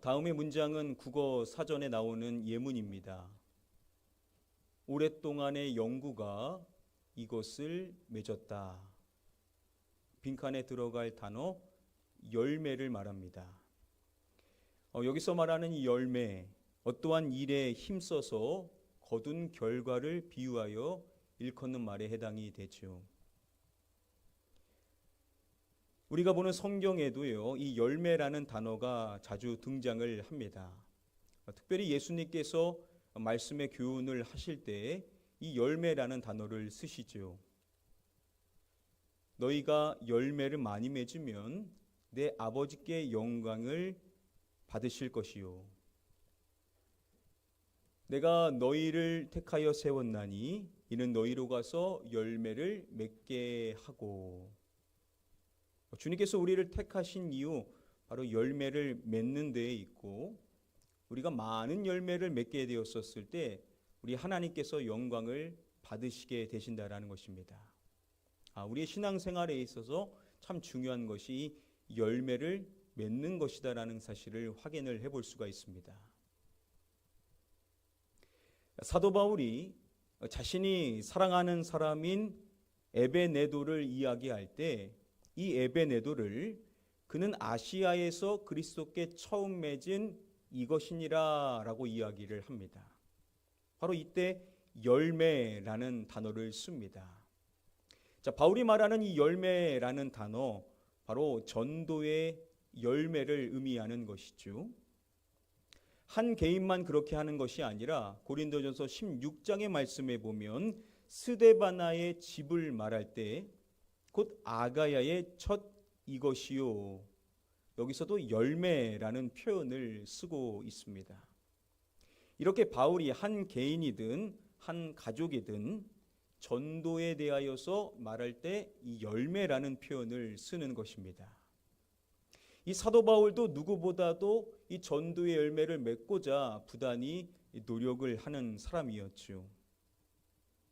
다음의 문장은 국어 사전에 나오는 예문입니다. 오랫동안의 연구가 이것을 맺었다. 빈칸에 들어갈 단어 열매를 말합니다. 여기서 말하는 이 열매, 어떠한 일에 힘써서 거둔 결과를 비유하여 일컫는 말에 해당이 되죠. 우리가 보는 성경에도요, 이 열매라는 단어가 자주 등장을 합니다. 특별히 예수님께서 말씀의 교훈을 하실 때 이 열매라는 단어를 쓰시죠. 너희가 열매를 많이 맺으면 내 아버지께 영광을 받으실 것이요. 내가 너희를 택하여 세웠나니 이는 너희로 가서 열매를 맺게 하고. 주님께서 우리를 택하신 이유 바로 열매를 맺는 데에 있고, 우리가 많은 열매를 맺게 되었었을 때 우리 하나님께서 영광을 받으시게 되신다라는 것입니다. 우리의 신앙생활에 있어서 참 중요한 것이 열매를 맺는 것이다라는 사실을 확인을 해볼 수가 있습니다. 사도 바울이 자신이 사랑하는 사람인 에베네도를 이야기할 때 이 에베네도를 그는 아시아에서 그리스도께 처음 맺은 이것이니라 라고 이야기를 합니다. 바로 이때 열매라는 단어를 씁니다. 자, 바울이 말하는 이 열매라는 단어, 바로 전도의 열매를 의미하는 것이죠. 한 개인만 그렇게 하는 것이 아니라 고린도전서 16장의 말씀에 보면 스데바나의 집을 말할 때 곧 아가야의 첫 이것이요. 여기서도 열매라는 표현을 쓰고 있습니다. 이렇게 바울이 한 개인이든 한 가족이든 전도에 대하여서 말할 때 이 열매라는 표현을 쓰는 것입니다. 이 사도 바울도 누구보다도 이 전도의 열매를 맺고자 부단히 노력을 하는 사람이었죠.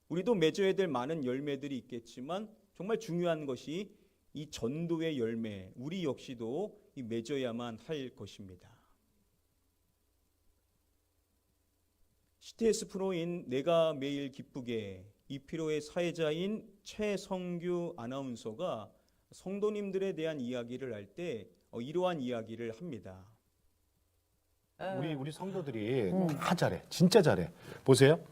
우리도 맺어야 될 많은 열매들이 있겠지만 정말 중요한 것이 이 전도의 열매, 우리 역시도 맺어야만 할 것입니다. CTS 프로인 내가 매일 기쁘게 이 피로의 사회자인 최성규 아나운서가 성도님들에 대한 이야기를 할 때 이러한 이야기를 합니다. 우리 성도들이 다 잘해. 진짜 잘해. 보세요.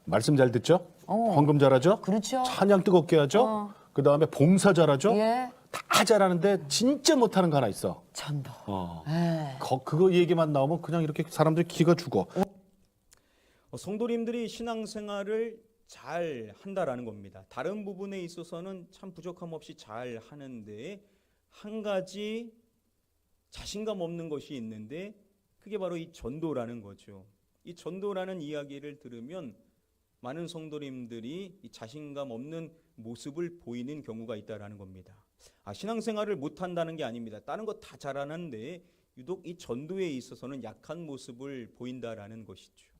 말씀 잘 듣죠? 헌금 잘하죠? 그렇죠. 찬양 뜨겁게 하죠? 그다음에 봉사 잘하죠? 예. 다 잘하는데 진짜 못하는 거 하나 있어. 전도. 예. 그거 얘기만 나오면 그냥 이렇게 사람들이 기가 죽어. 성도님들이 신앙생활을 잘 한다라는 겁니다. 다른 부분에 있어서는 참 부족함 없이 잘 하는데 한 가지 자신감 없는 것이 있는데 그게 바로 이 전도라는 거죠. 이 전도라는 이야기를 들으면 많은 성도님들이 이 자신감 없는 모습을 보이는 경우가 있다라는 겁니다. 신앙생활을 못한다는 게 아닙니다. 다른 거 다 잘하는데 유독 이 전도에 있어서는 약한 모습을 보인다라는 것이죠.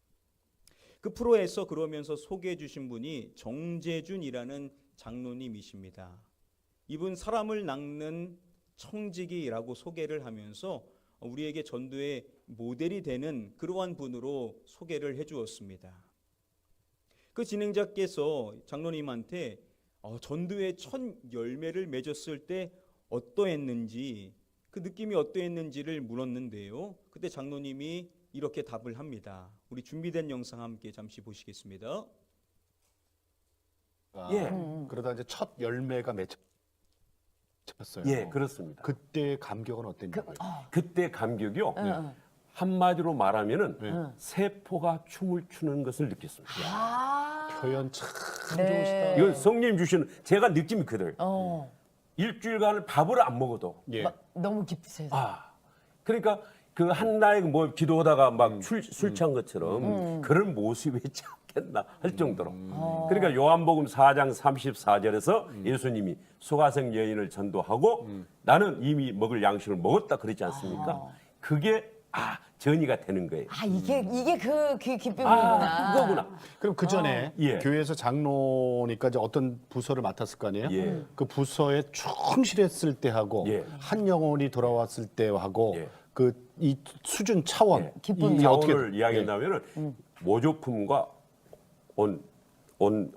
그 프로에서 그러면서 소개해 주신 분이 정재준이라는 장로님이십니다. 이분 사람을 낚는 청지기라고 소개를 하면서 우리에게 전도의 모델이 되는 그러한 분으로 소개를 해 주었습니다. 그 진행자께서 장로님한테 전도의 첫 열매를 맺었을 때 어떠했는지, 그 느낌이 어떠했는지를 물었는데요. 그때 장로님이 이렇게 답을 합니다. 우리 준비된 영상 함께 잠시 보시겠습니다. 예. 그러다 이제 첫 열매가 맺혔어요. 예, 그렇습니다. 그때 감격은 어땠냐고요? 그때 감격이요. 한마디로 말하면은 세포가 춤을 추는 것을 느꼈습니다. 표현 참 네. 좋으시다. 이건 성님 주시는 제가 느낌이 그대로. 일주일간을 밥을 안 먹어도 예. 너무 기쁘세요. 그러니까 그 한나에 뭐 기도하다가 막 술 취한 것처럼 그런 모습이 있지 않겠나 할 정도로. 그러니까 요한복음 4장 34절에서 예수님이 소가성 여인을 전도하고 나는 이미 먹을 양식을 먹었다 그러지 않습니까? 그게 전이가 되는 거예요. 이게 그 기쁨이구나. 그거구나. 그럼 그 전에 예. 교회에서 장로니까 이제 어떤 부서를 맡았을 거 아니에요? 예. 그 부서에 충실했을 때 하고 예. 한 영혼이 돌아왔을 때 하고 예. 그 이 수준 차원 네. 기쁨이 이게 어떻게 자원을 이야기한다면은 모조품과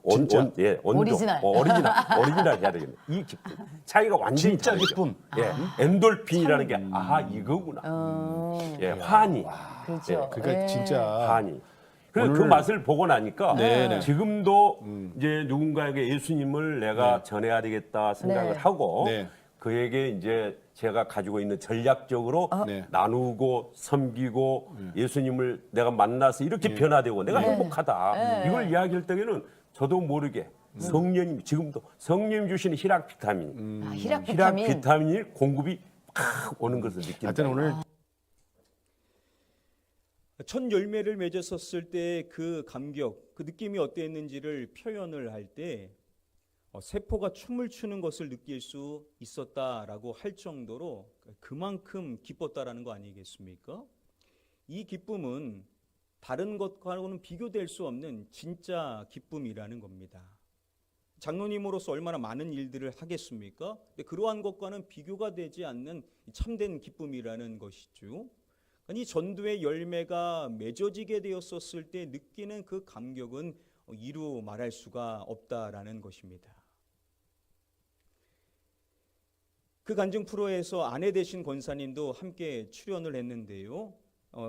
진짜? 오리지널. 오리지널 해야 되겠네. 이 기쁨 차이가 완전히 진짜 다르죠. 기쁨. 예, 엔돌핀이라는 게 이거구나. 예, 환희. 그렇죠. 예, 그러니까 예. 진짜 환희. 그래서 그 오늘- 맛을 보고 나니까 네네. 지금도 이제 누군가에게 예수님을 내가 전해야 되겠다 생각을 네. 하고 네. 그에게 이제 제가 가지고 있는 전략적으로 네. 나누고 섬기고 예수님을 내가 만나서 이렇게 변화되고 내가 행복하다. 이걸 이야기할 때에는 저도 모르게 성령님 지금도 성령님 주시는 희락 비타민, 희락 희락 비타민. 비타민이 공급이 팍 오는 것을 느낀다. 하여튼 오늘 첫 열매를 맺었을 때 그 감격, 그 느낌이 어땠는지를 표현을 할 때 세포가 춤을 추는 것을 느낄 수 있었다라고 할 정도로 그만큼 기뻤다라는 거 아니겠습니까? 이 기쁨은 다른 것과는 비교될 수 없는 진짜 기쁨이라는 겁니다. 장로님으로서 얼마나 많은 일들을 하겠습니까? 근데 그러한 것과는 비교가 되지 않는 참된 기쁨이라는 것이죠. 이 전도의 열매가 맺어지게 되었었을 때 느끼는 그 감격은 이루 말할 수가 없다라는 것입니다. 그 간증 프로에서 아내 되신 권사님도 함께 출연을 했는데요.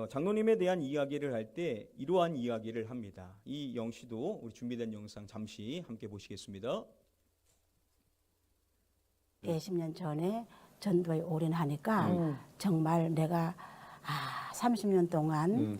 장로님에 대한 이야기를 할 때 이러한 이야기를 합니다. 이 영시도 우리 준비된 영상 잠시 함께 보시겠습니다. 20년 전에 전도에 올인하니까 정말 내가 30년 동안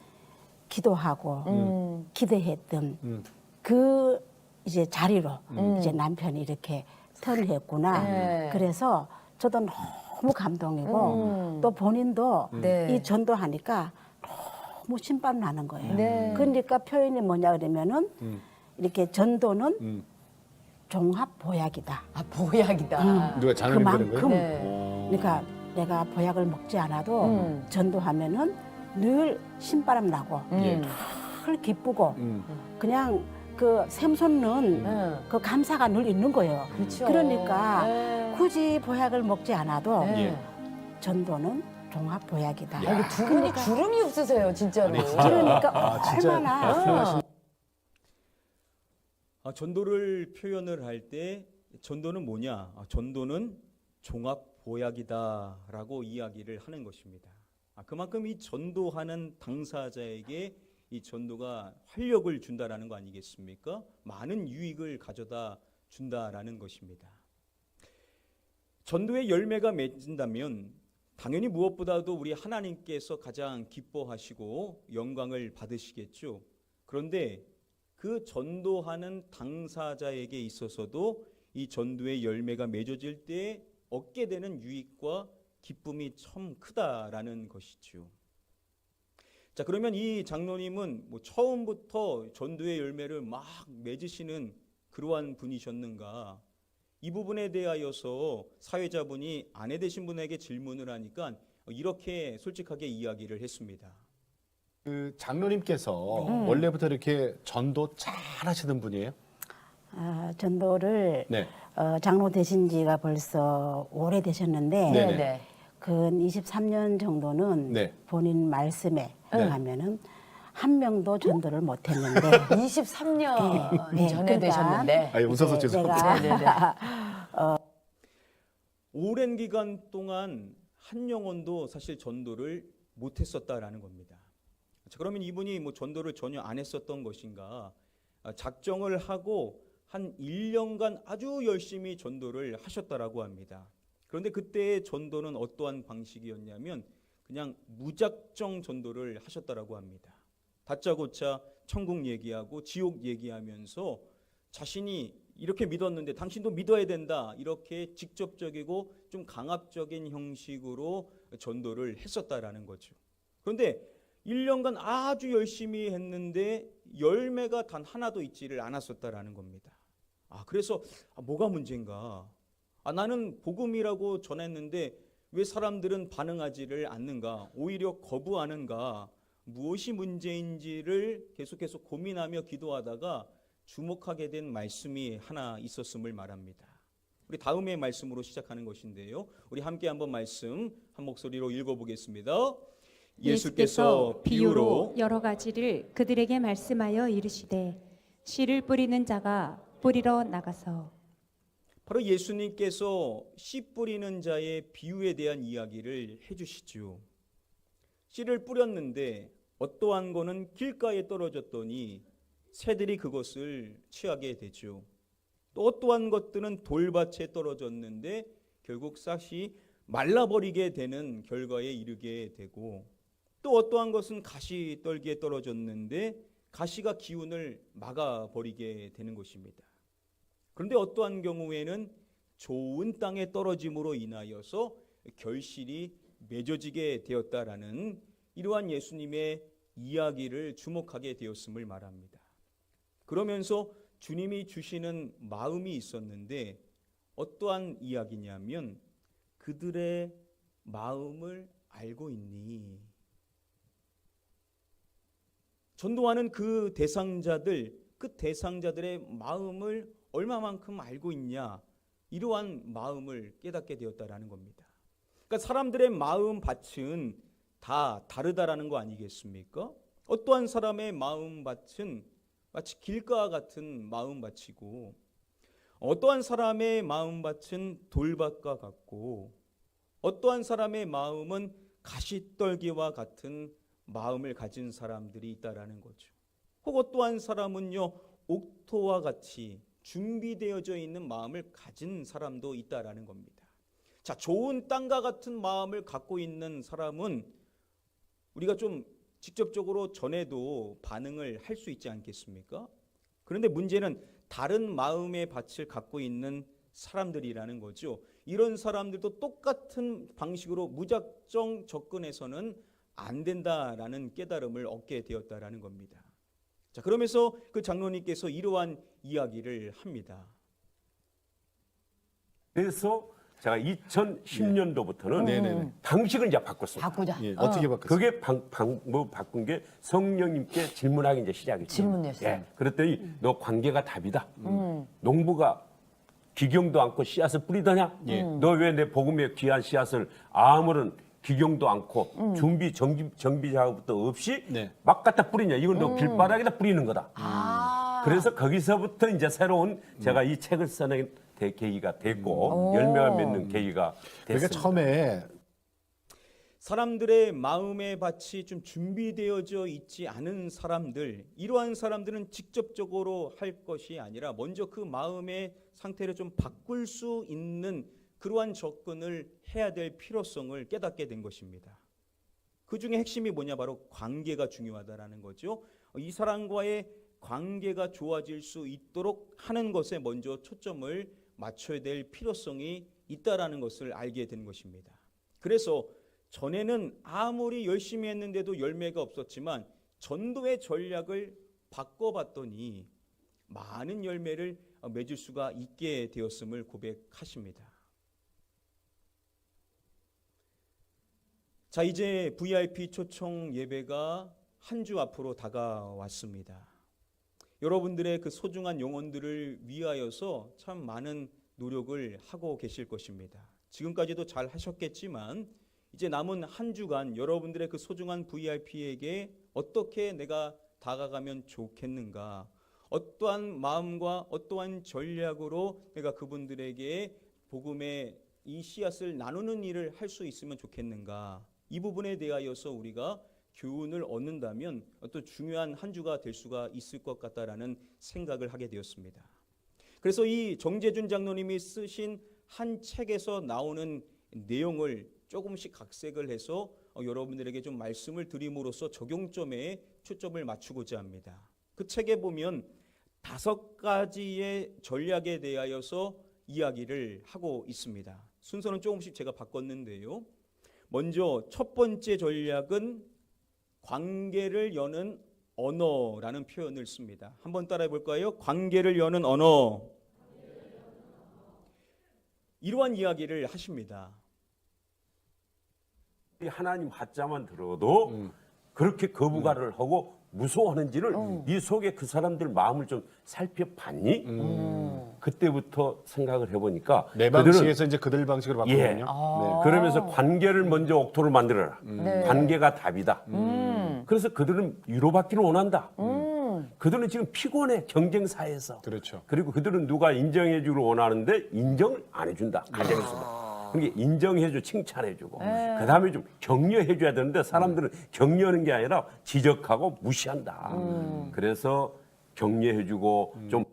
기도하고 기대했던 그 이제 자리로 이제 남편이 이렇게 턴했구나. 네. 그래서 저도 너무 감동이고 또 본인도 네. 이 전도하니까 너무 신발 나는 거예요. 네. 그러니까 표현이 뭐냐 그러면은 이렇게 전도는 종합 보약이다. 보약이다. 누가 장로님 그런 거예요? 그만큼 네. 그러니까 내가 보약을 먹지 않아도 전도하면은 늘 신바람 나고 예. 늘 기쁘고 그냥 그 샘솟는 그 감사가 늘 있는 거예요. 그렇죠. 그러니까 네. 굳이 보약을 먹지 않아도 네. 전도는 종합 보약이다. 이거 두 분이 주름이 없으세요, 진짜로. 그러니까 진짜 얼마나 전도를 표현을 할 때 전도는 뭐냐? 전도는 종합 보약이다라고 이야기를 하는 것입니다. 그만큼 이 전도하는 당사자에게 이 전도가 활력을 준다라는 거 아니겠습니까? 많은 유익을 가져다 준다라는 것입니다. 전도의 열매가 맺는다면 당연히 무엇보다도 우리 하나님께서 가장 기뻐하시고 영광을 받으시겠죠. 그런데 그 전도하는 당사자에게 있어서도 이 전도의 열매가 맺어질 때 얻게 되는 유익과 기쁨이 참 크다라는 것이죠. 자, 그러면 이 장로님은 처음부터 전도의 열매를 막 맺으시는 그러한 분이셨는가? 이 부분에 대하여서 사회자분이 아내 되신 분에게 질문을 하니까 이렇게 솔직하게 이야기를 했습니다. 그 장로님께서 원래부터 이렇게 전도 잘 하시는 분이에요? 전도를 네. 장로 되신 지가 벌써 오래 되셨는데 네네. 네. 근 23년 정도는 네. 본인 말씀에 네. 하면은 한 명도 전도를 못 했는데 23년 네, 전에 그러니까 되셨는데. 아니, 웃어서 이제 죄송합니다. 내가 오랜 기간 동안 한 영혼도 사실 전도를 못했었다라는 겁니다. 자, 그러면 이분이 전도를 전혀 안 했었던 것인가? 작정을 하고 한 1년간 아주 열심히 전도를 하셨다라고 합니다. 그런데 그때의 전도는 어떠한 방식이었냐면 그냥 무작정 전도를 하셨다라고 합니다. 다짜고짜 천국 얘기하고 지옥 얘기하면서 자신이 이렇게 믿었는데 당신도 믿어야 된다. 이렇게 직접적이고 좀 강압적인 형식으로 전도를 했었다라는 거죠. 그런데 1년간 아주 열심히 했는데 열매가 단 하나도 있지를 않았었다라는 겁니다. 그래서 뭐가 문제인가? 나는 복음이라고 전했는데 왜 사람들은 반응하지를 않는가? 오히려 거부하는가? 무엇이 문제인지를 계속해서 고민하며 기도하다가 주목하게 된 말씀이 하나 있었음을 말합니다. 우리 다음의 말씀으로 시작하는 것인데요. 우리 함께 한번 말씀 한 목소리로 읽어보겠습니다. 예수께서 비유로 여러 가지를 그들에게 말씀하여 이르시되 씨를 뿌리는 자가 뿌리러 나가서. 바로 예수님께서 씨 뿌리는 자의 비유에 대한 이야기를 해주시죠. 씨를 뿌렸는데 어떠한 거는 길가에 떨어졌더니 새들이 그것을 취하게 되죠. 또 어떠한 것들은 돌밭에 떨어졌는데 결국 싹이 말라버리게 되는 결과에 이르게 되고, 또 어떠한 것은 가시떨기에 떨어졌는데 가시가 기운을 막아버리게 되는 것입니다. 그런데 어떠한 경우에는 좋은 땅에 떨어짐으로 인하여서 결실이 맺어지게 되었다라는 이러한 예수님의 이야기를 주목하게 되었음을 말합니다. 그러면서 주님이 주시는 마음이 있었는데 어떠한 이야기냐면 그들의 마음을 알고 있니? 전도하는 그 대상자들의 마음을 얼마만큼 알고 있냐, 이러한 마음을 깨닫게 되었다라는 겁니다. 그러니까 사람들의 마음 밭은 다 다르다라는 거 아니겠습니까? 어떠한 사람의 마음 밭은 마치 길가 같은 마음 밭이고, 어떠한 사람의 마음 밭은 돌밭과 같고, 어떠한 사람의 마음은 가시떨기와 같은 마음을 가진 사람들이 있다라는 거죠. 혹 어떠한 사람은요, 옥토와 같이 준비되어져 있는 마음을 가진 사람도 있다라는 겁니다. 자, 좋은 땅과 같은 마음을 갖고 있는 사람은 우리가 좀 직접적으로 전해도 반응을 할 수 있지 않겠습니까? 그런데 문제는 다른 마음의 밭을 갖고 있는 사람들이라는 거죠. 이런 사람들도 똑같은 방식으로 무작정 접근해서는 안 된다라는 깨달음을 얻게 되었다라는 겁니다. 자, 그러면서 그 장로님께서 이러한 이야기를 합니다. 그래서 제가 2010년도부터는 네네네. 방식을 이제 바꿨습니다. 바꾸자. 예, 어떻게 바꿨어요? 그게 바꾼 게 성령님께 질문하기 이제 시작했죠. 질문했어요. 예. 그랬더니 너 관계가 답이다. 농부가 기경도 않고 씨앗을 뿌리더냐? 너 왜 내 복음의 귀한 씨앗을 아무런 기경도 않고 정비 작업도 없이 네. 막 갖다 뿌리냐? 이건 너 길바닥에다 뿌리는 거다. 그래서 거기서부터 이제 새로운 제가 이 책을 써낸 계기가 됐고 열매가 맺는 계기가 그러니까 됐습니다. 처음에 사람들의 마음의 밭이 좀 준비되어져 있지 않은 사람들, 이러한 사람들은 직접적으로 할 것이 아니라 먼저 그 마음의 상태를 좀 바꿀 수 있는 그러한 접근을 해야 될 필요성을 깨닫게 된 것입니다. 그 중에 핵심이 뭐냐, 바로 관계가 중요하다라는 거죠. 이 사람과의 관계가 좋아질 수 있도록 하는 것에 먼저 초점을 맞춰야 될 필요성이 있다라는 것을 알게 된 것입니다. 그래서 전에는 아무리 열심히 했는데도 열매가 없었지만 전도의 전략을 바꿔봤더니 많은 열매를 맺을 수가 있게 되었음을 고백하십니다. 자, 이제 VIP 초청 예배가 한 주 앞으로 다가왔습니다. 여러분들의 그 소중한 영혼들을 위하여서 참 많은 노력을 하고 계실 것입니다. 지금까지도 잘 하셨겠지만 이제 남은 한 주간 여러분들의 그 소중한 VIP에게 어떻게 내가 다가가면 좋겠는가, 어떠한 마음과 어떠한 전략으로 내가 그분들에게 복음의 이 씨앗을 나누는 일을 할 수 있으면 좋겠는가, 이 부분에 대하여서 우리가 교훈을 얻는다면 어떤 중요한 한 주가 될 수가 있을 것 같다라는 생각을 하게 되었습니다. 그래서 이 정재준 장로님이 쓰신 한 책에서 나오는 내용을 조금씩 각색을 해서 여러분들에게 좀 말씀을 드림으로써 적용점에 초점을 맞추고자 합니다. 그 책에 보면 5가지의 전략에 대하여서 이야기를 하고 있습니다. 순서는 조금씩 제가 바꿨는데요. 먼저 첫 번째 전략은 관계를 여는 언어라는 표현을 씁니다. 한번 따라해 볼까요? 관계를 여는 언어. 이러한 이야기를 하십니다. 하나님 하자만 들어도 그렇게 거부감을 하고 무서워하는지를 이 속에 그 사람들 마음을 좀 살펴봤니? 그때부터 생각을 해보니까 내 그들은 방식에서 이제 그들 방식으로 바꾸군요. 예. 네. 그러면서 관계를 먼저 옥토를 만들어라. 네. 관계가 답이다. 그래서 그들은 위로받기를 원한다. 그들은 지금 피곤해 경쟁사에서. 그렇죠. 그리고 그들은 누가 인정해주기를 원하는데 인정을 안 해준다. 가정에서도. 그러니까 인정해주고 칭찬해주고 그다음에 좀 격려해줘야 되는데 사람들은 격려하는 게 아니라 지적하고 무시한다. 그래서 격려해주고 좀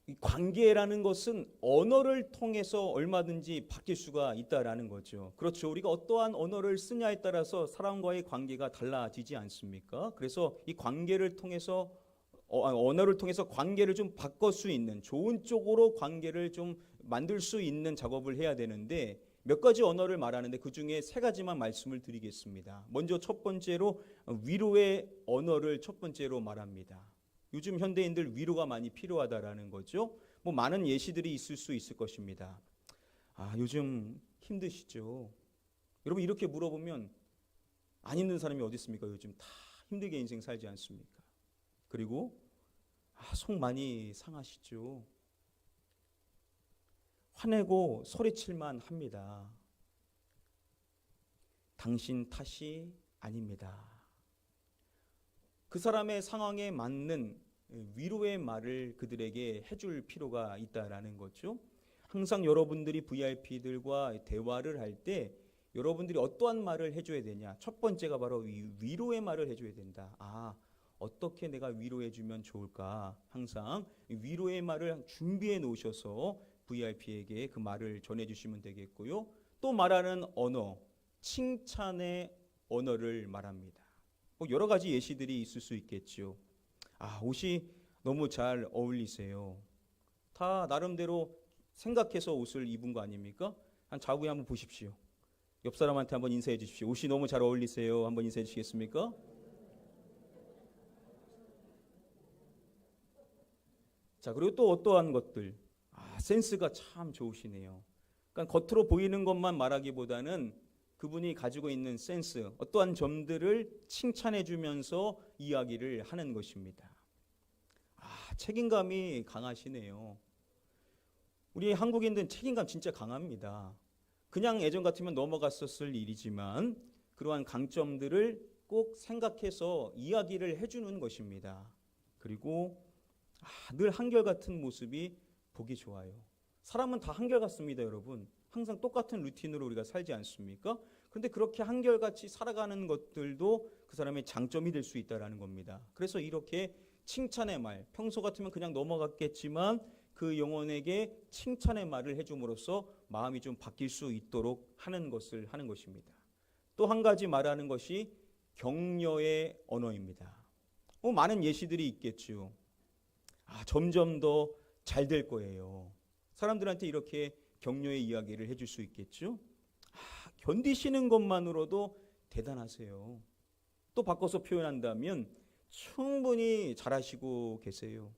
이 관계라는 것은 언어를 통해서 얼마든지 바뀔 수가 있다라는 거죠. 그렇죠. 우리가 어떠한 언어를 쓰냐에 따라서 사람과의 관계가 달라지지 않습니까? 그래서 이 관계를 통해서 언어를 통해서 관계를 좀 바꿀 수 있는 좋은 쪽으로 관계를 좀 만들 수 있는 작업을 해야 되는데 몇 가지 언어를 말하는데 그중에 세 가지만 말씀을 드리겠습니다. 먼저 첫 번째로 위로의 언어를 첫 번째로 말합니다. 요즘 현대인들 위로가 많이 필요하다라는 거죠. 뭐 많은 예시들이 있을 수 있을 것입니다. 아, 요즘 힘드시죠? 여러분 이렇게 물어보면 안 힘든 사람이 어디 있습니까? 요즘 다 힘들게 인생 살지 않습니까? 그리고 속 많이 상하시죠? 화내고 소리칠만 합니다. 당신 탓이 아닙니다. 그 사람의 상황에 맞는 위로의 말을 그들에게 해줄 필요가 있다라는 거죠. 항상 여러분들이 VIP들과 대화를 할 때 여러분들이 어떠한 말을 해줘야 되냐. 첫 번째가 바로 위로의 말을 해줘야 된다. 아, 어떻게 내가 위로해주면 좋을까. 항상 위로의 말을 준비해 놓으셔서 VIP에게 그 말을 전해주시면 되겠고요. 또 말하는 언어, 칭찬의 언어를 말합니다. 뭐 여러 가지 예시들이 있을 수 있겠죠. 아, 옷이 너무 잘 어울리세요. 다 나름대로 생각해서 옷을 입은 거 아닙니까? 한 좌우에 한번 보십시오. 옆 사람한테 한번 인사해 주십시오. 옷이 너무 잘 어울리세요. 한번 인사해 주시겠습니까? 자, 그리고 또 어떠한 것들. 아, 센스가 참 좋으시네요. 그러니까 겉으로 보이는 것만 말하기보다는 그분이 가지고 있는 센스, 어떠한 점들을 칭찬해 주면서 이야기를 하는 것입니다. 아, 책임감이 강하시네요. 우리 한국인들은 책임감 진짜 강합니다. 그냥 예전 같으면 넘어갔었을 일이지만 그러한 강점들을 꼭 생각해서 이야기를 해주는 것입니다. 그리고 늘 한결같은 모습이 보기 좋아요. 사람은 다 한결같습니다, 여러분. 항상 똑같은 루틴으로 우리가 살지 않습니까? 그런데 그렇게 한결같이 살아가는 것들도 그 사람의 장점이 될 수 있다는 겁니다. 그래서 이렇게 칭찬의 말, 평소 같으면 그냥 넘어갔겠지만 그 영혼에게 칭찬의 말을 해줌으로써 마음이 좀 바뀔 수 있도록 하는 것을 하는 것입니다. 또 한 가지 말하는 것이 격려의 언어입니다. 많은 예시들이 있겠죠. 점점 더 잘 될 거예요. 사람들한테 이렇게 격려의 이야기를 해줄 수 있겠죠. 견디시는 것만으로도 대단하세요. 또 바꿔서 표현한다면 충분히 잘하시고 계세요.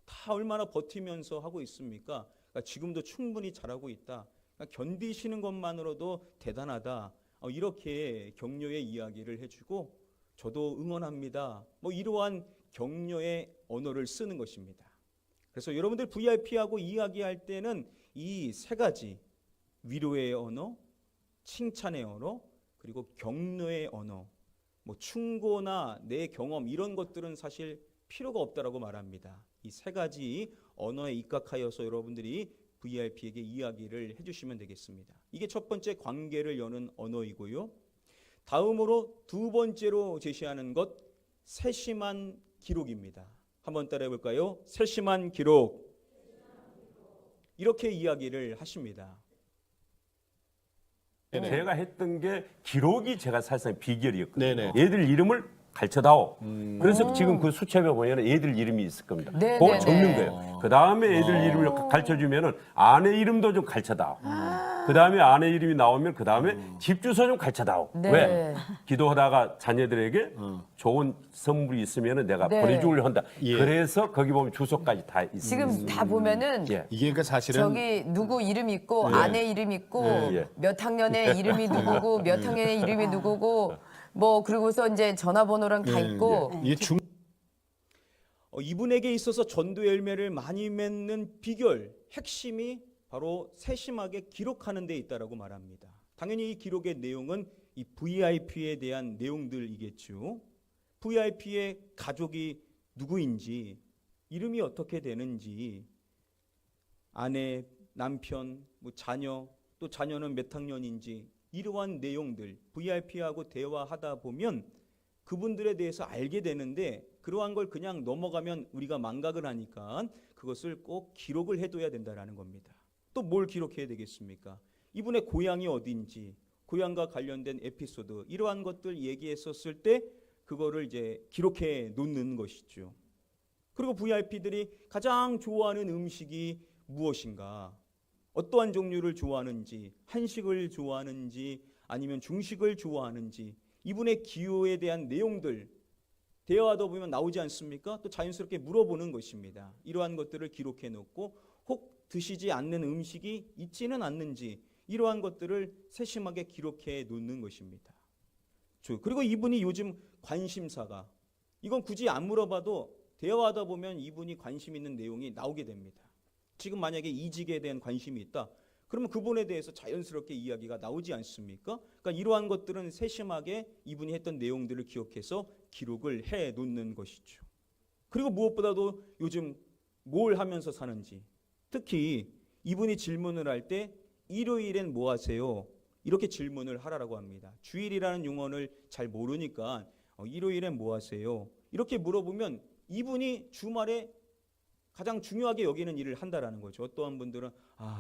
다 얼마나 버티면서 하고 있습니까? 그러니까 지금도 충분히 잘하고 있다. 그러니까 견디시는 것만으로도 대단하다. 이렇게 격려의 이야기를 해주고 저도 응원합니다. 이러한 격려의 언어를 쓰는 것입니다. 그래서 여러분들 VIP하고 이야기할 때는 이 세 가지, 위로의 언어, 칭찬의 언어, 그리고 격려의 언어, 충고나 내 경험 이런 것들은 사실 필요가 없다라고 말합니다. 이 세 가지 언어에 입각하여서 여러분들이 VIP에게 이야기를 해주시면 되겠습니다. 이게 첫 번째 관계를 여는 언어이고요. 다음으로 두 번째로 제시하는 것, 세심한 기록입니다. 한번 따라해 볼까요? 세심한 기록. 이렇게 이야기를 하십니다. 네네. 제가 했던 게 기록이 제가 사실상 비결이었거든요. 네네. 얘들 이름을 가르쳐다오. 그래서 지금 그 수첩에 보면 애들 이름이 있을 겁니다. 네네네. 그걸 적는 거예요. 그 다음에 애들 이름을 가르쳐주면은 아내 이름도 좀 가르쳐다오. 그 다음에 아내 이름이 나오면 그 다음에 집 주소 좀 가르쳐다오. 네. 왜? 기도하다가 자녀들에게 좋은 선물이 있으면은 내가 네. 보내주려 한다. 예. 그래서 거기 보면 주소까지 다 있습니다. 지금 다 보면은 예. 이게 그러니까 사실은 저기 누구 이름 있고 예. 아내 이름 있고 예. 몇 학년의 이름이 누구고 몇 학년의 이름이 누구고 그리고서 이제 전화번호랑 다 있고 이게 이분에게 있어서 전도의 열매를 많이 맺는 비결, 핵심이 바로 세심하게 기록하는 데 있다라고 말합니다. 당연히 이 기록의 내용은 이 VIP에 대한 내용들이겠죠. VIP의 가족이 누구인지, 이름이 어떻게 되는지, 아내, 남편, 자녀, 또 자녀는 몇 학년인지, 이러한 내용들 VIP하고 대화하다 보면 그분들에 대해서 알게 되는데, 그러한 걸 그냥 넘어가면 우리가 망각을 하니까 그것을 꼭 기록을 해둬야 된다는 겁니다. 또 뭘 기록해야 되겠습니까? 이분의 고향이 어딘지, 고향과 관련된 에피소드, 이러한 것들 얘기했었을 때 그거를 이제 기록해 놓는 것이죠. 그리고 VIP들이 가장 좋아하는 음식이 무엇인가, 어떠한 종류를 좋아하는지, 한식을 좋아하는지 아니면 중식을 좋아하는지, 이분의 기호에 대한 내용들 대화하다 보면 나오지 않습니까? 또 자연스럽게 물어보는 것입니다. 이러한 것들을 기록해 놓고 혹 드시지 않는 음식이 있지는 않는지, 이러한 것들을 세심하게 기록해 놓는 것입니다. 그리고 이분이 요즘 관심사가, 이건 굳이 안 물어봐도 대화하다 보면 이분이 관심 있는 내용이 나오게 됩니다. 지금 만약에 이직에 대한 관심이 있다, 그러면 그분에 대해서 자연스럽게 이야기가 나오지 않습니까? 그러니까 이러한 것들은 세심하게 이분이 했던 내용들을 기억해서 기록을 해 놓는 것이죠. 그리고 무엇보다도 요즘 뭘 하면서 사는지, 특히 이분이 질문을 할 때 일요일엔 뭐 하세요? 이렇게 질문을 하라고 합니다. 주일이라는 용어를 잘 모르니까 일요일엔 뭐 하세요? 이렇게 물어보면 이분이 주말에 가장 중요하게 여기는 일을 한다라는 거죠. 어떠한 분들은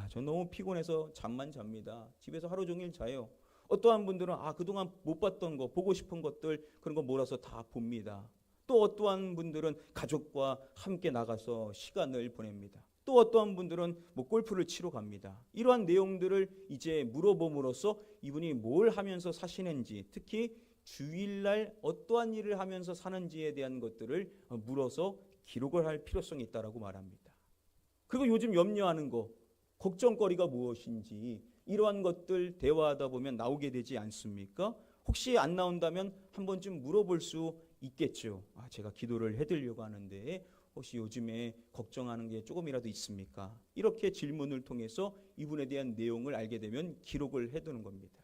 저 너무 피곤해서 잠만 잡니다. 집에서 하루 종일 자요. 어떠한 분들은 그동안 못 봤던 거, 보고 싶은 것들, 그런 거 몰아서 다 봅니다. 또 어떠한 분들은 가족과 함께 나가서 시간을 보냅니다. 또 어떠한 분들은 골프를 치러 갑니다. 이러한 내용들을 이제 물어봄으로써 이분이 뭘 하면서 사시는지, 특히 주일날 어떠한 일을 하면서 사는지에 대한 것들을 물어서 기록을 할 필요성이 있다라고 말합니다. 그리고 요즘 염려하는 거, 걱정거리가 무엇인지, 이러한 것들 대화하다 보면 나오게 되지 않습니까? 혹시 안 나온다면 한 번쯤 물어볼 수 있겠죠. 제가 기도를 해드리려고 하는데 혹시 요즘에 걱정하는 게 조금이라도 있습니까? 이렇게 질문을 통해서 이분에 대한 내용을 알게 되면 기록을 해두는 겁니다.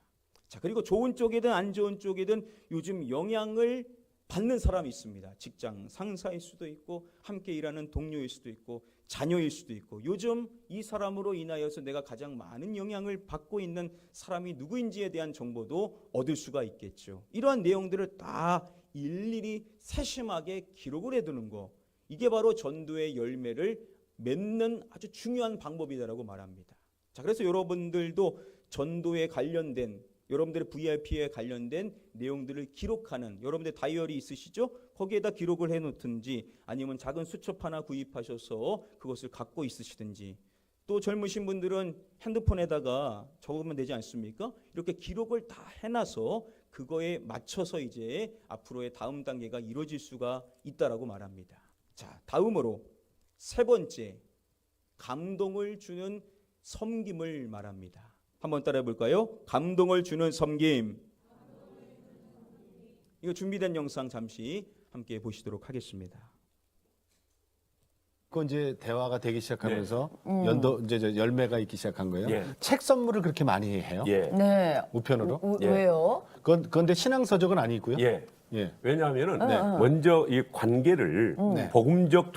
자, 그리고 좋은 쪽이든 안 좋은 쪽이든 요즘 영향을 받는 사람이 있습니다. 직장 상사일 수도 있고, 함께 일하는 동료일 수도 있고, 자녀일 수도 있고, 요즘 이 사람으로 인하여서 내가 가장 많은 영향을 받고 있는 사람이 누구인지에 대한 정보도 얻을 수가 있겠죠. 이러한 내용들을 다 일일이 세심하게 기록을 해두는 거, 이게 바로 전도의 열매를 맺는 아주 중요한 방법이다라고 말합니다. 자, 그래서 여러분들도 전도에 관련된, 여러분들의 VIP에 관련된 내용들을 기록하는, 여러분들 다이어리 있으시죠? 거기에다 기록을 해놓든지, 아니면 작은 수첩 하나 구입하셔서 그것을 갖고 있으시든지, 또 젊으신 분들은 핸드폰에다가 적으면 되지 않습니까? 이렇게 기록을 다 해놔서 그거에 맞춰서 이제 앞으로의 다음 단계가 이루어질 수가 있다라고 말합니다. 자, 다음으로 세 번째, 감동을 주는 섬김을 말합니다. 한번 따라해 볼까요? 감동을 주는 섬김. 이거 준비된 영상 잠시 함께 보시도록 하겠습니다. 그건 이제 대화가 되기 시작하면서 이제 열매가 있기 시작한 거예요. 예. 책 선물을 그렇게 많이 해요? 예. 네. 우편으로? 예. 왜요? 그런데 신앙서적은 아니고요. 예. 예. 왜냐하면은 먼저 이 관계를 네. 복음적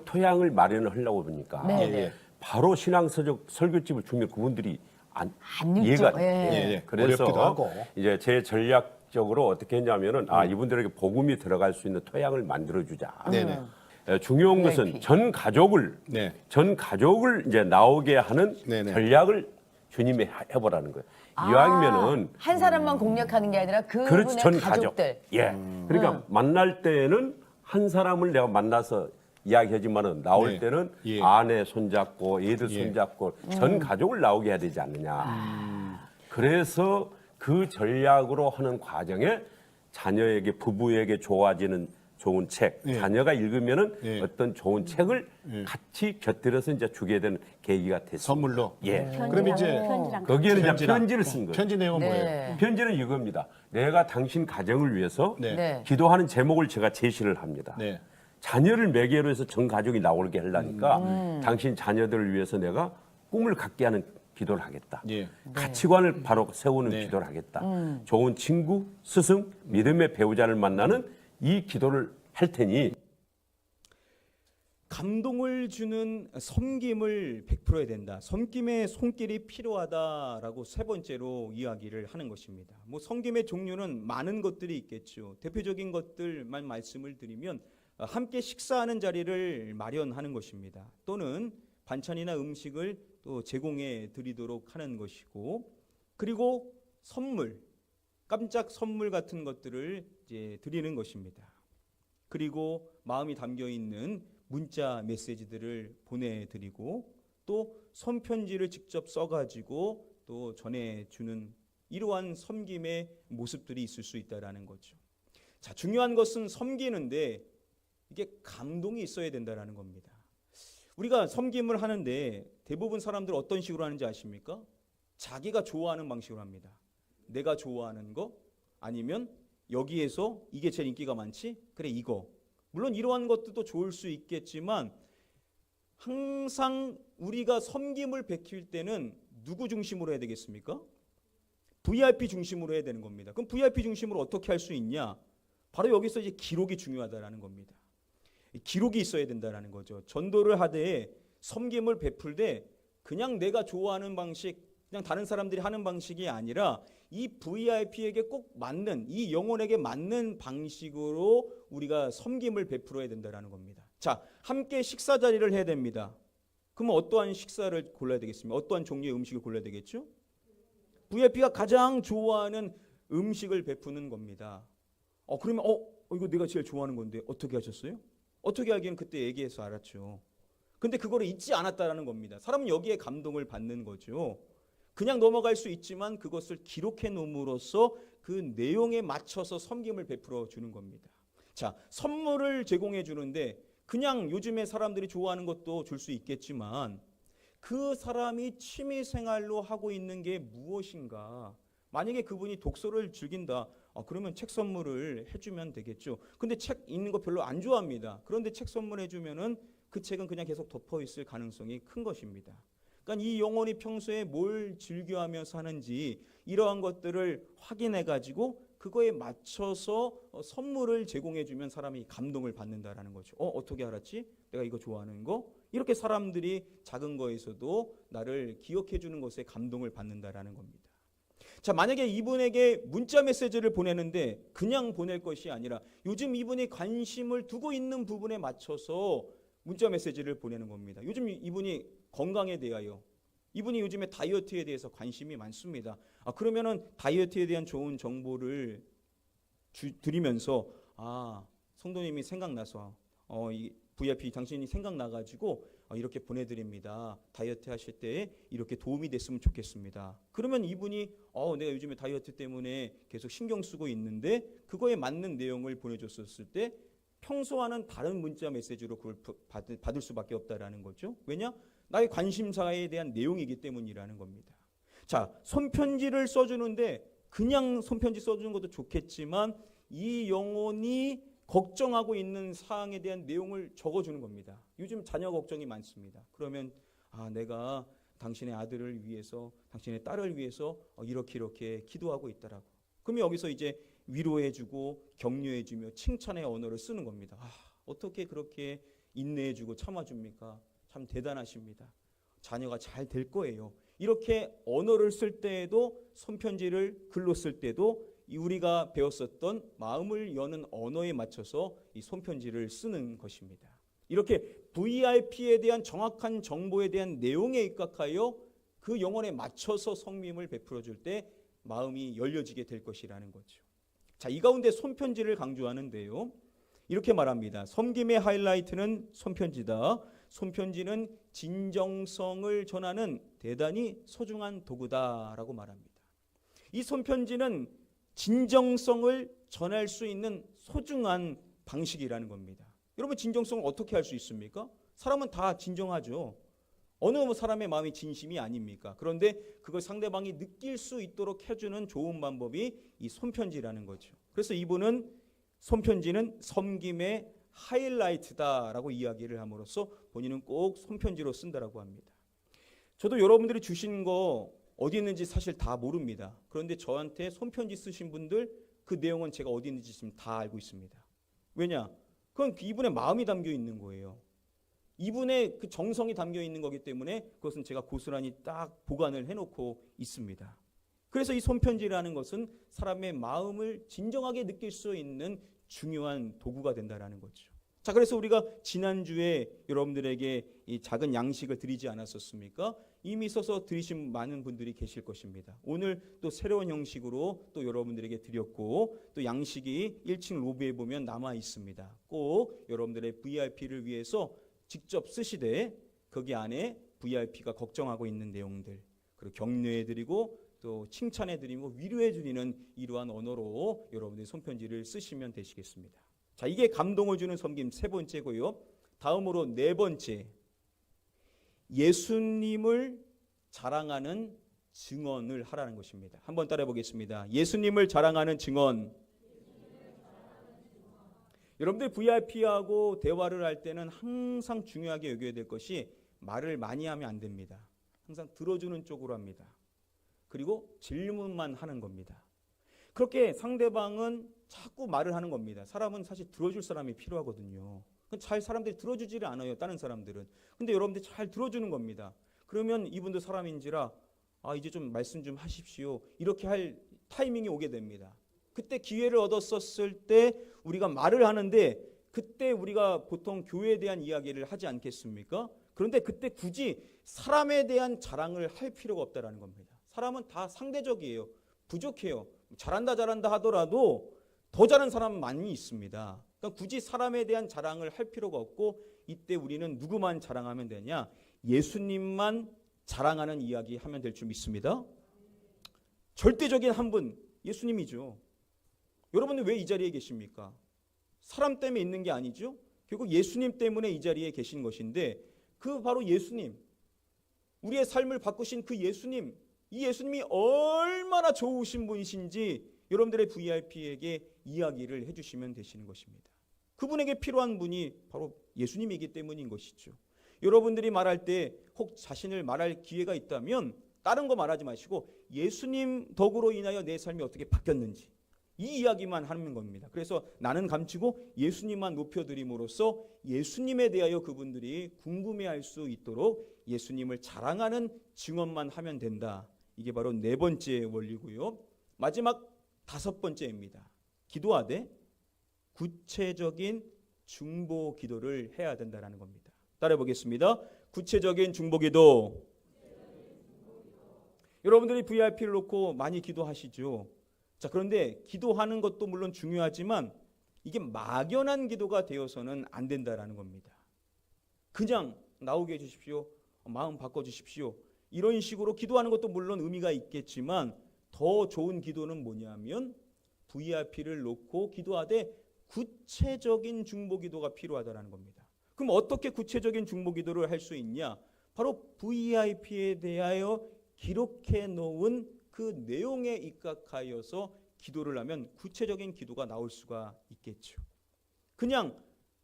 토양을 마련을 하려고 보니까 네. 예. 바로 신앙서적 설교집을 주면 그분들이 안 이해가 읽죠. 예. 그래서 어렵기도 하고. 이제 제 전략적으로 어떻게 했냐면은 이분들에게 복음이 들어갈 수 있는 토양을 만들어 주자. 네네. 중요한 것은 VIP. 전 가족을 이제 나오게 하는 네네. 전략을 주님이 해보라는 거예요. 이왕이면은 한 사람만 공략하는 게 아니라 그분의 그렇죠. 전 가족. 가족들. 예. 그러니까 만날 때는 한 사람을 내가 만나서 이야기하지만은 나올 네. 때는 예. 아내 손잡고 애들 예. 손잡고 전 가족을 나오게 해야 되지 않느냐. 그래서 그 전략으로 하는 과정에 자녀에게 부부에게 좋아지는 좋은 책, 예. 자녀가 읽으면은 예. 어떤 좋은 책을 같이 곁들여서 이제 주게 되는 계기가 됐습니다. 선물로. 예. 그럼 이제 편지랑 거기에는 이제 편지랑. 편지를 쓴 거예요. 편지 내용은 뭐예요? 네. 편지는 이겁니다. 내가 당신 가정을 위해서 네. 네. 기도하는 제목을 제가 제시를 합니다. 네. 자녀를 매개로 해서 전 가족이 나오게 하려니까 당신 자녀들을 위해서 내가 꿈을 갖게 하는 기도를 하겠다. 예. 가치관을 바로 세우는 네. 기도를 하겠다. 좋은 친구, 스승, 믿음의 배우자를 만나는 이 기도를 할 테니 감동을 주는 섬김을 베풀어야 된다. 섬김의 손길이 필요하다라고 세 번째로 이야기를 하는 것입니다. 뭐 섬김의 종류는 많은 것들이 있겠죠. 대표적인 것들만 말씀을 드리면 함께 식사하는 자리를 마련하는 것입니다. 또는 반찬이나 음식을 또 제공해 드리도록 하는 것이고, 그리고 선물, 깜짝 선물 같은 것들을 이제 드리는 것입니다. 그리고 마음이 담겨 있는 문자 메시지들을 보내드리고 또 손편지를 직접 써가지고 또 전해주는 이러한 섬김의 모습들이 있을 수 있다라는 거죠. 자, 중요한 것은 섬기는데 이게 감동이 있어야 된다라는 겁니다. 우리가 섬김을 하는데 대부분 사람들 어떤 식으로 하는지 아십니까? 자기가 좋아하는 방식으로 합니다. 내가 좋아하는 거 아니면 여기에서 이게 제일 인기가 많지? 그래 이거. 물론 이러한 것도 좋을 수 있겠지만 항상 우리가 섬김을 베낄 때는 누구 중심으로 해야 되겠습니까? VIP 중심으로 해야 되는 겁니다. 그럼 VIP 중심으로 어떻게 할 수 있냐? 바로 여기서 이제 기록이 중요하다라는 겁니다. 기록이 있어야 된다라는 거죠. 전도를 하되 섬김을 베풀되 그냥 내가 좋아하는 방식, 그냥 다른 사람들이 하는 방식이 아니라 이 VIP에게 꼭 맞는, 이 영혼에게 맞는 방식으로 우리가 섬김을 베풀어야 된다는 겁니다. 자, 함께 식사 자리를 해야 됩니다. 그러면 어떠한 식사를 골라야 되겠습니까? 어떠한 종류의 음식을 골라야 되겠죠? VIP가 가장 좋아하는 음식을 베푸는 겁니다. 그러면 이거 내가 제일 좋아하는 건데 어떻게 하셨어요? 어떻게 하기엔 그때 얘기해서 알았죠. 근데 그거를 잊지 않았다라는 겁니다. 사람은 여기에 감동을 받는 거죠. 그냥 넘어갈 수 있지만 그것을 기록해 놓음으로써 그 내용에 맞춰서 섬김을 베풀어 주는 겁니다. 자, 선물을 제공해 주는데 그냥 요즘에 사람들이 좋아하는 것도 줄 수 있겠지만 그 사람이 취미 생활로 하고 있는 게 무엇인가? 만약에 그분이 독서를 즐긴다. 그러면 책 선물을 해주면 되겠죠. 근데 책 읽는 거 별로 안 좋아합니다. 그런데 책 선물해 주면은 그 책은 그냥 계속 덮어 있을 가능성이 큰 것입니다. 그러니까 이 영혼이 평소에 뭘 즐겨하며 사는지 이러한 것들을 확인해 가지고 그거에 맞춰서 선물을 제공해 주면 사람이 감동을 받는다라는 거죠. 어떻게 알았지? 내가 이거 좋아하는 거? 이렇게 사람들이 작은 거에서도 나를 기억해 주는 것에 감동을 받는다라는 겁니다. 자, 만약에 이분에게 문자 메시지를 보내는데 그냥 보낼 것이 아니라 요즘 이분이 관심을 두고 있는 부분에 맞춰서 문자 메시지를 보내는 겁니다. 요즘 이분이 건강에 대하여, 이분이 요즘에 다이어트에 대해서 관심이 많습니다. 그러면은 다이어트에 대한 좋은 정보를 드리면서 성도님이 생각나서 이 VIP 당신이 생각나가지고 이렇게 보내드립니다. 다이어트 하실 때 이렇게 도움이 됐으면 좋겠습니다. 그러면 이분이 내가 요즘에 다이어트 때문에 계속 신경 쓰고 있는데 그거에 맞는 내용을 보내줬었을 때 평소와는 다른 문자 메시지로 그걸 받을 수밖에 없다라는 거죠. 왜냐? 나의 관심사에 대한 내용이기 때문이라는 겁니다. 자, 손편지를 써주는데 그냥 손편지 써주는 것도 좋겠지만 이 영혼이 걱정하고 있는 사항에 대한 내용을 적어주는 겁니다. 요즘 자녀 걱정이 많습니다. 그러면 내가 당신의 아들을 위해서, 당신의 딸을 위해서 이렇게 기도하고 있더라고. 그러면 여기서 이제 위로해주고 격려해주며 칭찬의 언어를 쓰는 겁니다. 어떻게 그렇게 인내해주고 참아줍니까? 참 대단하십니다. 자녀가 잘 될 거예요. 이렇게 언어를 쓸 때에도 손편지를 글로 쓸 때도 우리가 배웠었던 마음을 여는 언어에 맞춰서 이 손편지를 쓰는 것입니다. 이렇게 VIP에 대한 정확한 정보에 대한 내용에 입각하여 그 영혼에 맞춰서 성김을 베풀어 줄 때 마음이 열려지게 될 것이라는 거죠. 자, 이 가운데 손편지를 강조하는데요. 이렇게 말합니다. 섬김의 하이라이트는 손편지다. 손편지는 진정성을 전하는 대단히 소중한 도구다라고 말합니다. 이 손편지는 진정성을 전할 수 있는 소중한 방식이라는 겁니다. 여러분, 진정성을 어떻게 할 수 있습니까? 사람은 다 진정하죠. 어느 사람의 마음이 진심이 아닙니까? 그런데 그걸 상대방이 느낄 수 있도록 해주는 좋은 방법이 이 손편지라는 거죠. 그래서 이분은 손편지는 섬김의 하이라이트다라고 이야기를 함으로써 본인은 꼭 손편지로 쓴다라고 합니다. 저도 여러분들이 주신 거 어디 있는지 사실 다 모릅니다. 그런데 저한테 손편지 쓰신 분들 그 내용은 제가 어디 있는지 지금 다 알고 있습니다. 왜냐? 그건 이분의 마음이 담겨 있는 거예요. 이분의 그 정성이 담겨 있는 거기 때문에 그것은 제가 고스란히 딱 보관을 해놓고 있습니다. 그래서 이 손편지라는 것은 사람의 마음을 진정하게 느낄 수 있는 중요한 도구가 된다라는 거죠. 자, 그래서 우리가 지난주에 여러분들에게 이 작은 양식을 드리지 않았었습니까? 이미 써서 드리신 많은 분들이 계실 것입니다. 오늘 또 새로운 형식으로 또 여러분들에게 드렸고, 또 양식이 1층 로비에 보면 남아 있습니다. 꼭 여러분들의 VIP를 위해서 직접 쓰시되 거기 안에 VIP가 걱정하고 있는 내용들, 그리고 격려해드리고 또 칭찬해드리고 위로해드리는 이러한 언어로 여러분들이 손편지를 쓰시면 되시겠습니다. 자, 이게 감동을 주는 섬김 세 번째고요. 다음으로 네 번째, 예수님을 자랑하는 증언을 하라는 것입니다. 한번 따라해 보겠습니다. 예수님을 자랑하는 증언. 여러분들 VIP하고 대화를 할 때는 항상 중요하게 여겨야 될 것이 말을 많이 하면 안 됩니다. 항상 들어주는 쪽으로 합니다. 그리고 질문만 하는 겁니다. 그렇게 상대방은 자꾸 말을 하는 겁니다. 사람은 사실 들어줄 사람이 필요하거든요. 잘 사람들이 들어주지를 않아요. 다른 사람들은. 근데 여러분들 잘 들어주는 겁니다. 그러면 이분도 사람인지라 이제 좀 말씀 좀 하십시오. 이렇게 할 타이밍이 오게 됩니다. 그때 기회를 얻었었을 때 우리가 말을 하는데 그때 우리가 보통 교회에 대한 이야기를 하지 않겠습니까? 그런데 그때 굳이 사람에 대한 자랑을 할 필요가 없다라는 겁니다. 사람은 다 상대적이에요. 부족해요. 잘한다 하더라도 더 잘하는 사람은 많이 있습니다. 그러니까 굳이 사람에 대한 자랑을 할 필요가 없고 이때 우리는 누구만 자랑하면 되냐? 예수님만 자랑하는 이야기 하면 될 줄 믿습니다. 절대적인 한 분, 예수님이죠. 여러분은 왜 이 자리에 계십니까? 사람 때문에 있는 게 아니죠. 결국 예수님 때문에 이 자리에 계신 것인데 그 바로 예수님, 우리의 삶을 바꾸신 그 예수님, 이 예수님이 얼마나 좋으신 분이신지 여러분들의 VIP에게 이야기를 해주시면 되시는 것입니다. 그분에게 필요한 분이 바로 예수님이기 때문인 것이죠. 여러분들이 말할 때 혹 자신을 말할 기회가 있다면 다른 거 말하지 마시고 예수님 덕으로 인하여 내 삶이 어떻게 바뀌었는지 이 이야기만 하는 겁니다. 그래서 나는 감추고 예수님만 높여드림으로써 예수님에 대하여 그분들이 궁금해할 수 있도록 예수님을 자랑하는 증언만 하면 된다. 이게 바로 네 번째 원리고요. 마지막 다섯 번째입니다. 기도하되 구체적인 중보 기도를 해야 된다는 겁니다. 따라해 보겠습니다. 구체적인 중보 기도. 여러분들이 VIP를 놓고 많이 기도하시죠. 자, 그런데 기도하는 것도 물론 중요하지만 이게 막연한 기도가 되어서는 안 된다라는 겁니다. 그냥 나오게 해주십시오. 마음 바꿔주십시오. 이런 식으로 기도하는 것도 물론 의미가 있겠지만 더 좋은 기도는 뭐냐면 VIP를 놓고 기도하되 구체적인 중보 기도가 필요하다는 겁니다. 그럼 어떻게 구체적인 중보 기도를 할 수 있냐? 바로 VIP에 대하여 기록해 놓은 그 내용에 입각하여서 기도를 하면 구체적인 기도가 나올 수가 있겠죠. 그냥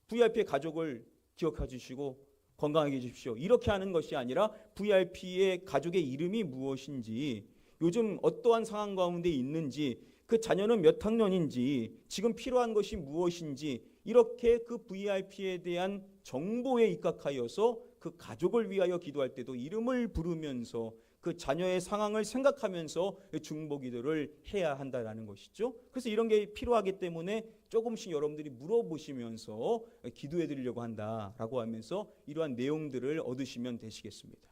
VIP의 가족을 기억해 주시고 건강하게 해주십시오. 이렇게 하는 것이 아니라 VIP의 가족의 이름이 무엇인지, 요즘 어떠한 상황 가운데 있는지, 그 자녀는 몇 학년인지, 지금 필요한 것이 무엇인지, 이렇게 그 VIP에 대한 정보에 입각하여서 그 가족을 위하여 기도할 때도 이름을 부르면서 그 자녀의 상황을 생각하면서 중보 기도를 해야 한다는 것이죠. 그래서 이런 게 필요하기 때문에 조금씩 여러분들이 물어보시면서 기도해 드리려고 한다라고 하면서 이러한 내용들을 얻으시면 되시겠습니다.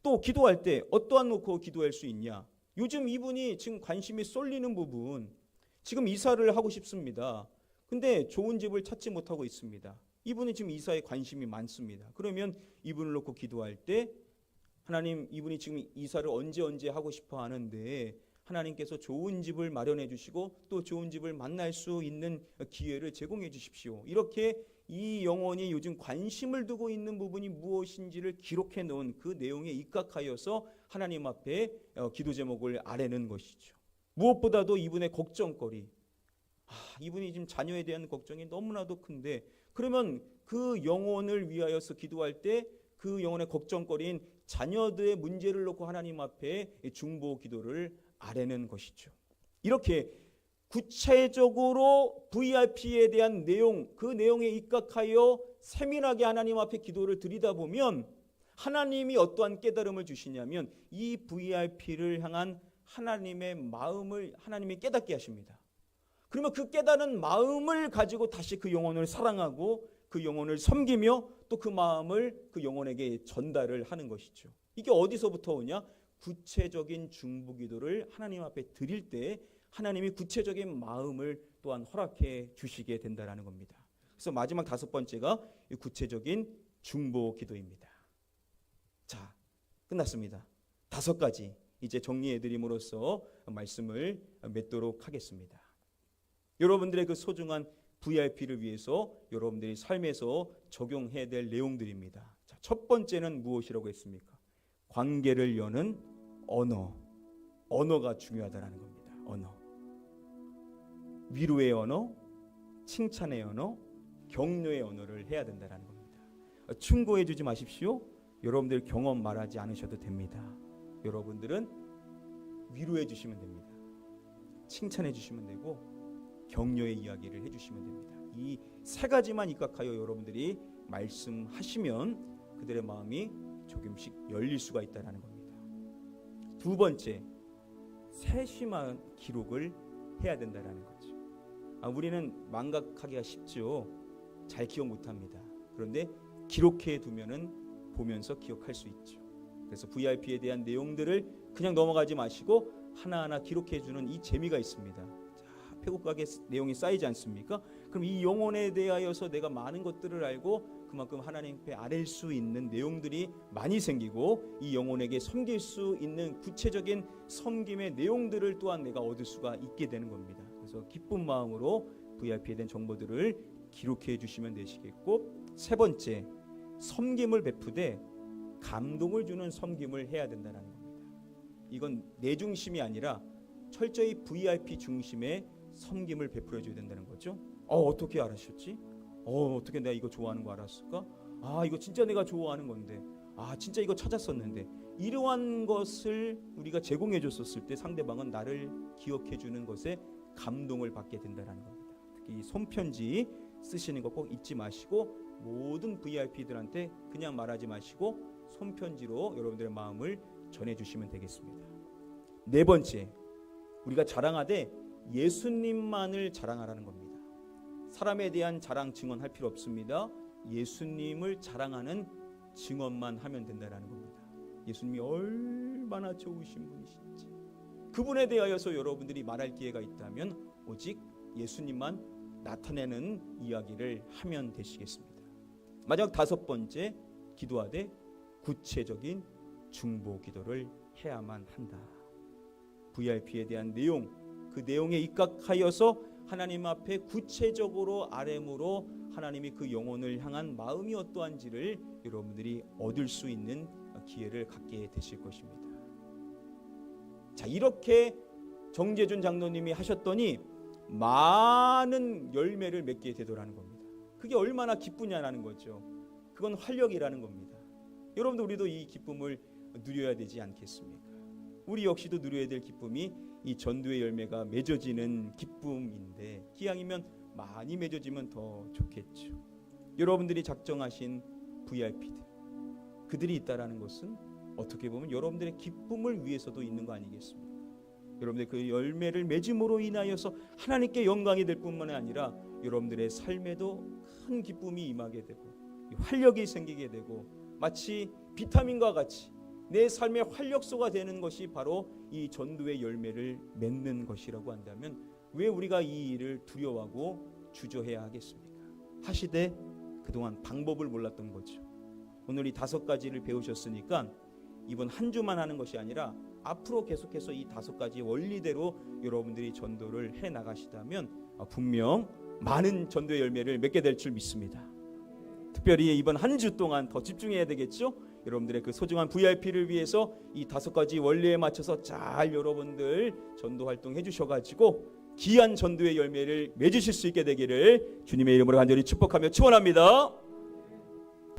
또 기도할 때 어떠한 놓고 기도할 수 있냐? 요즘 이분이 지금 관심이 쏠리는 부분, 지금 이사를 하고 싶습니다. 근데 좋은 집을 찾지 못하고 있습니다. 이분이 지금 이사에 관심이 많습니다. 그러면 이분을 놓고 기도할 때 하나님, 이분이 지금 이사를 언제 하고 싶어 하는데 하나님께서 좋은 집을 마련해 주시고 또 좋은 집을 만날 수 있는 기회를 제공해 주십시오. 이렇게 이 영혼이 요즘 관심을 두고 있는 부분이 무엇인지를 기록해 놓은 그 내용에 입각하여서 하나님 앞에 기도 제목을 아뢰는 것이죠. 무엇보다도 이분의 걱정거리, 이분이 지금 자녀에 대한 걱정이 너무나도 큰데 그러면 그 영혼을 위하여서 기도할 때 그 영혼의 걱정거리인 자녀들의 문제를 놓고 하나님 앞에 중보 기도를 아뢰는 것이죠. 이렇게 구체적으로 VIP에 대한 내용, 그 내용에 입각하여 세밀하게 하나님 앞에 기도를 드리다 보면 하나님이 어떠한 깨달음을 주시냐면 이 VIP를 향한 하나님의 마음을 하나님이 깨닫게 하십니다. 그러면 그 깨달은 마음을 가지고 다시 그 영혼을 사랑하고 그 영혼을 섬기며 또 그 마음을 그 영혼에게 전달을 하는 것이죠. 이게 어디서부터 오냐? 구체적인 중보 기도를 하나님 앞에 드릴 때 하나님이 구체적인 마음을 또한 허락해 주시게 된다는 겁니다. 그래서 마지막 5번째가 이 구체적인 중보 기도입니다. 자, 끝났습니다. 5가지 이제 정리해 드림으로써 말씀을 맺도록 하겠습니다. 여러분들의 그 소중한 VIP를 위해서 여러분들이 삶에서 적용해야 될 내용들입니다. 자, 첫 번째는 무엇이라고 했습니까? 관계를 여는 언어가 중요하다는 겁니다. 언어. 위로의 언어, 칭찬의 언어, 격려의 언어를 해야 된다는 겁니다. 충고해 주지 마십시오. 여러분들 경험 말하지 않으셔도 됩니다. 여러분들은 위로해 주시면 됩니다. 칭찬해 주시면 되고 격려의 이야기를 해주시면 됩니다. 이 3가지만 입각하여 여러분들이 말씀하시면 그들의 마음이 조금씩 열릴 수가 있다는 겁니다. 2번째, 세심한 기록을 해야 된다는 거죠. 우리는 망각하기가 쉽죠. 잘 기억 못합니다. 그런데 기록해 두면은 보면서 기억할 수 있죠. 그래서 VIP에 대한 내용들을 그냥 넘어가지 마시고 하나하나 기록해 주는 이 재미가 있습니다. 회고각의 내용이 쌓이지 않습니까? 그럼 이 영혼에 대하여서 내가 많은 것들을 알고 그만큼 하나님 앞에 아뢰 수 있는 내용들이 많이 생기고 이 영혼에게 섬길 수 있는 구체적인 섬김의 내용들을 또한 내가 얻을 수가 있게 되는 겁니다. 그래서 기쁜 마음으로 VIP에 대한 정보들을 기록해 주시면 되시겠고, 3번째, 섬김을 베푸되 감동을 주는 섬김을 해야 된다는 겁니다. 이건 내 중심이 아니라 철저히 VIP 중심의 섬김을 베풀어 줘야 된다는 거죠. 어떻게 알았었지? 어떻게 내가 이거 좋아하는 거 알았을까? 이거 진짜 내가 좋아하는 건데. 진짜 이거 찾았었는데. 이러한 것을 우리가 제공해 줬었을 때 상대방은 나를 기억해 주는 것에 감동을 받게 된다는 겁니다. 특히 손편지 쓰시는 거 꼭 잊지 마시고 모든 VIP들한테 그냥 말하지 마시고 손편지로 여러분들의 마음을 전해 주시면 되겠습니다. 4번째, 우리가 자랑하되 예수님만을 자랑하라는 겁니다. 사람에 대한 자랑 증언할 필요 없습니다. 예수님을 자랑하는 증언만 하면 된다는 겁니다. 예수님이 얼마나 좋으신 분이신지 그분에 대하여서 여러분들이 말할 기회가 있다면 오직 예수님만 나타내는 이야기를 하면 되시겠습니다. 마지막 5번째, 기도하되 구체적인 중보 기도를 해야만 한다. VIP에 대한 내용, 그 내용에 입각하여서 하나님 앞에 구체적으로 아뢰므로 하나님이 그 영혼을 향한 마음이 어떠한지를 여러분들이 얻을 수 있는 기회를 갖게 되실 것입니다. 자, 이렇게 정재준 장로님이 하셨더니 많은 열매를 맺게 되더라는 겁니다. 그게 얼마나 기쁘냐라는 거죠. 그건 활력이라는 겁니다. 여러분들, 우리도 이 기쁨을 누려야 되지 않겠습니까? 우리 역시도 누려야 될 기쁨이 이 전도의 열매가 맺어지는 기쁨인데, 기왕이면 많이 맺어지면 더 좋겠죠. 여러분들이 작정하신 VIP들, 그들이 있다라는 것은 어떻게 보면 여러분들의 기쁨을 위해서도 있는 거 아니겠습니까? 여러분들 그 열매를 맺음으로 인하여서 하나님께 영광이 될 뿐만 아니라 여러분들의 삶에도 큰 기쁨이 임하게 되고 활력이 생기게 되고, 마치 비타민과 같이 내 삶의 활력소가 되는 것이 바로 이 전도의 열매를 맺는 것이라고 한다면 왜 우리가 이 일을 두려워하고 주저해야 하겠습니까? 하시되 그동안 방법을 몰랐던 거죠. 오늘 이 5가지를 배우셨으니까 이번 한 주만 하는 것이 아니라 앞으로 계속해서 이 5가지 원리대로 여러분들이 전도를 해 나가시다면 분명 많은 전도의 열매를 맺게 될 줄 믿습니다. 특별히 이번 한 주 동안 더 집중해야 되겠죠? 여러분들의 그 소중한 VIP를 위해서 이 5가지 원리에 맞춰서 잘 여러분들 전도 활동 해주셔가지고 귀한 전도의 열매를 맺으실 수 있게 되기를 주님의 이름으로 간절히 축복하며 축원합니다.